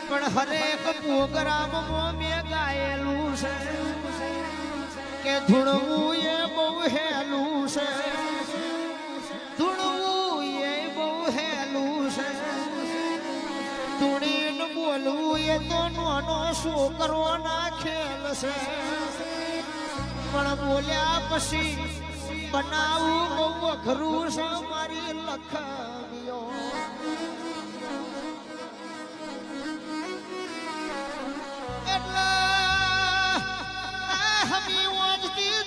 પણ હરેક પ્રોગ્રામમાં મેં ગાયેલું છે કે ધૂણવું એ બહુ હેલું છે, ધૂણવું એ બહુ હેલું છે, ધૂણીને બોલવું એ તો નાનો છોકરો ના ખેલ છે, પણ બોલ્યા પછી બનાવું બહુ અઘરું છે મારી લખવીઓ.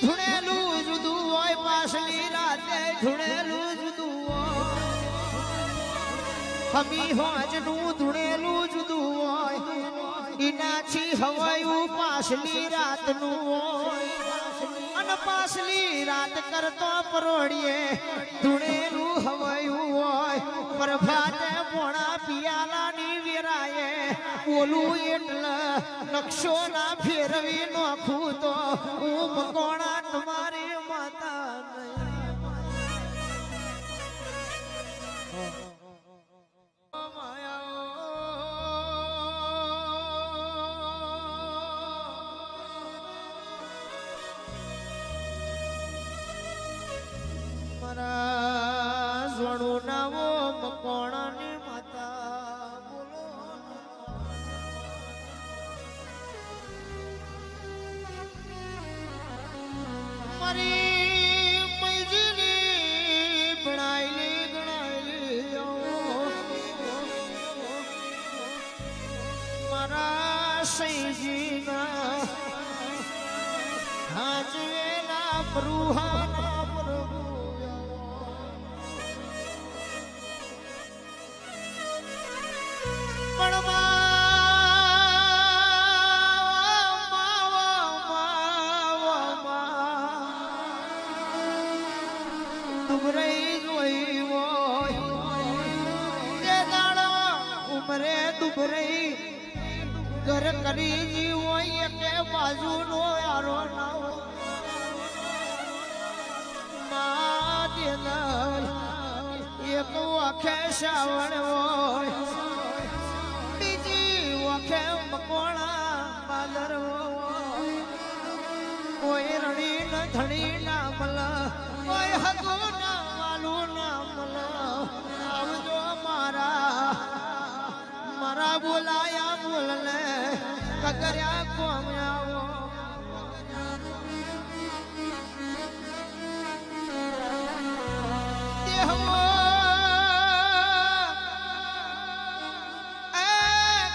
ધૂણેલું જુદું હોય, પાછલી રાતે ધૂણેલું જુદું હોય, હમી હોજનું ધૂણેલું જુદું હોય, એનાથી હવાયું પાછલી રાતનું હોય, અને પાછલી રાત કરતો પરોડીએ ધૂણેલું હવાયું હોય, પ્રભાતે પોણા પિયાલાની વેરાએ બોલું એટલે નકશો ના ફેરવી નોખું તો હું મકોણા તમારી માતા મારા જોડું નાવો મકોણાની માતા બોલો. મારી મૈજીની ભણાયેલી ગણાયેલી મારા સૈજીના હાજવેલા પ્રભુના પ્રભુ ઘર કરી જીવો કે બાજુ નો યારો ના એક વખે શ્રાવણ હોય, બીજી વખે મકોણા પાદર હોય, કોઈ રણી ન ધણી ના મલ, કોઈ હગો ના વાલું ના મલ. આવજો મારા મારા બોલાયા બોલને કગર્યા કોમ્યાઓ.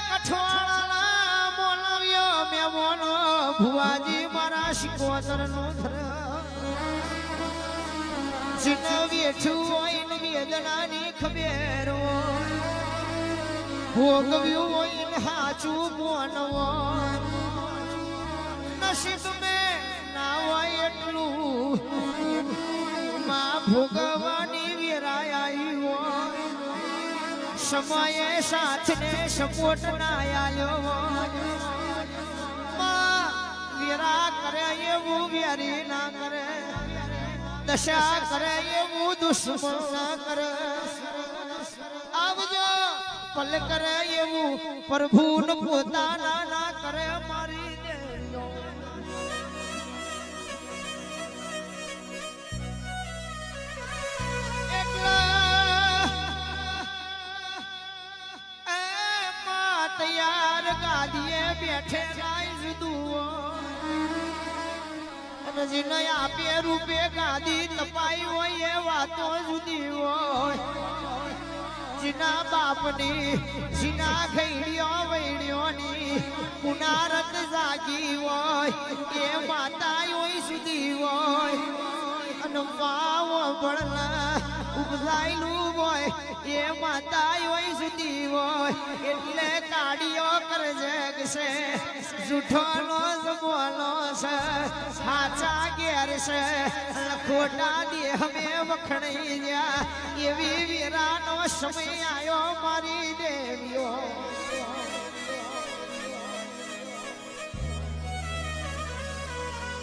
કઠવાળા બોલાવ્યો મેં બોલો ભુવાજી મારા શિકોતર નો ધર જીન વેઠું હોય ને વેદનાની ખબેર હોય, ભોગવ્યું હોય ને હાચું મોન હોય, નસીબ મેં ના હોય એટલું માં ભોગવાની વેરાય આવી હોય, સમયે સાથને સપોર્ટ ના આવ્યો હોય, માં વેરા કરે એવું વેરી ના કરે, દશા કરે એવું દુશ્મન ના કરે. આવજો પલ કરે એવું પ્રભુ ન પોતાના ના કરે મારી દેવીઓ. તૈયાર ગાદીએ બેઠે ગાય જુદું અને જેને આપે રૂપે ગાદી તપાઈ હોય એ વાતો જુદી હોય, જીના બાપની જીના ઘેડીઓ વૈડીઓની પુનારત જાગી હોય એ માતા હોય સુધી હોય, અને વાવ ભણલા ઉપજાયેલું હોય એ માતા હોય સુધી હોય, એટલે કાઢીઓ કરજે છે જૂઠોનો જમવાનો છે, સાચા ઘેર છે ખોટા દેહ મેં વખણાઈ ગયા, એવી વીરાનો સમય આવ્યો મારી દેવીઓ.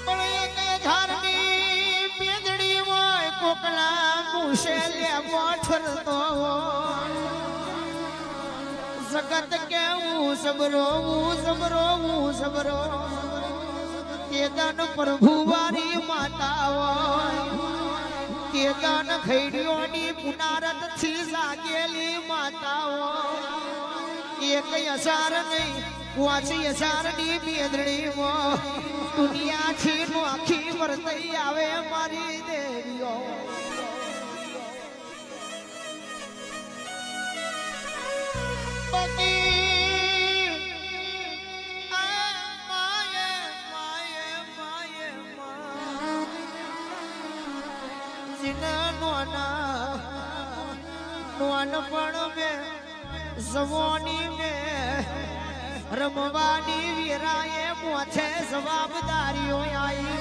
પણ એક ધારની પેદડી હોય, કોકલા મુશે લેવો ઠરતો હોય, સગત કે હું સબરો કેદાન પ્રભુ વારી માતા હોય કેદાન ખૈડીઓની પુનારત થી જાગેલી માતા હોય એક અસાર નહીં વાંચી અસારની બેદડીમાં દુનિયા થી આખી વર્તઈ આવે મારી દેવીઓ જવાની મેં રમવાની વીરાએ મોથે જવાબદારીઓ આવી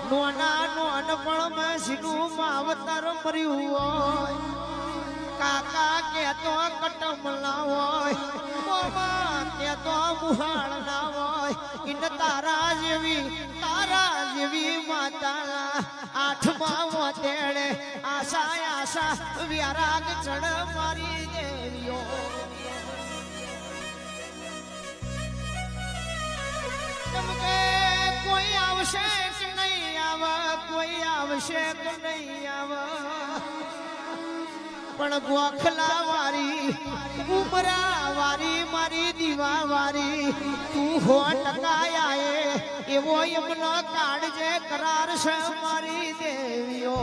નોનપણ મેં સીનું માવતર મર્યું હોય કાકા કેતો કટમલા હોય મામા કેતો મુહાળ ના હોય ઇન તારા જેવી માતા આઠમા મોતેડે આશા વ્યારાગ ચડ મારી દેવીઓ કોઈ આવશે કે નહીં આવે પણ ગોખલા વારી ઉમરા વારી મારી દીવા વારી તું 100% એવો એમનો કાઢજે કરાર છે મારી દેવીઓ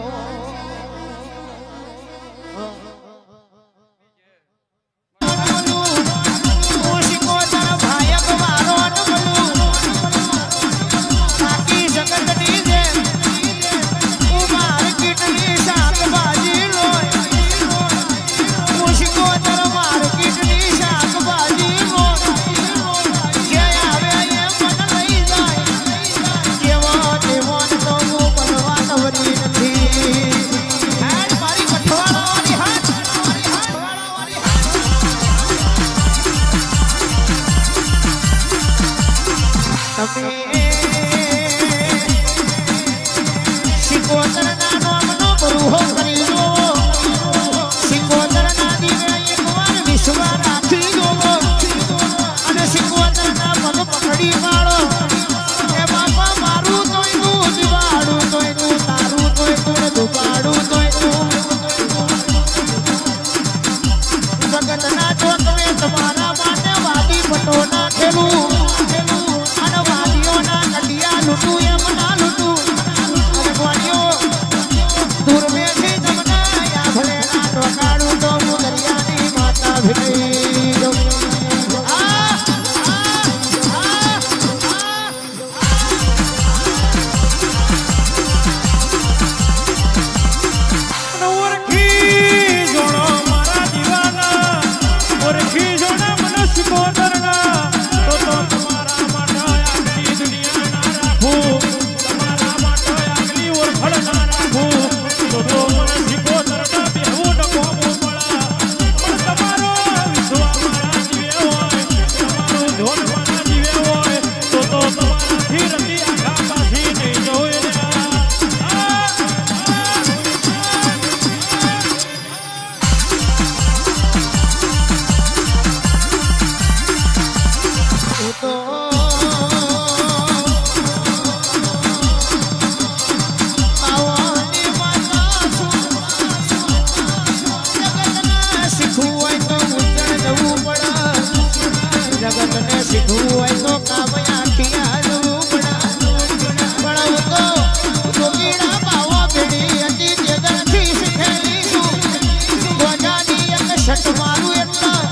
શટ મારું એટલા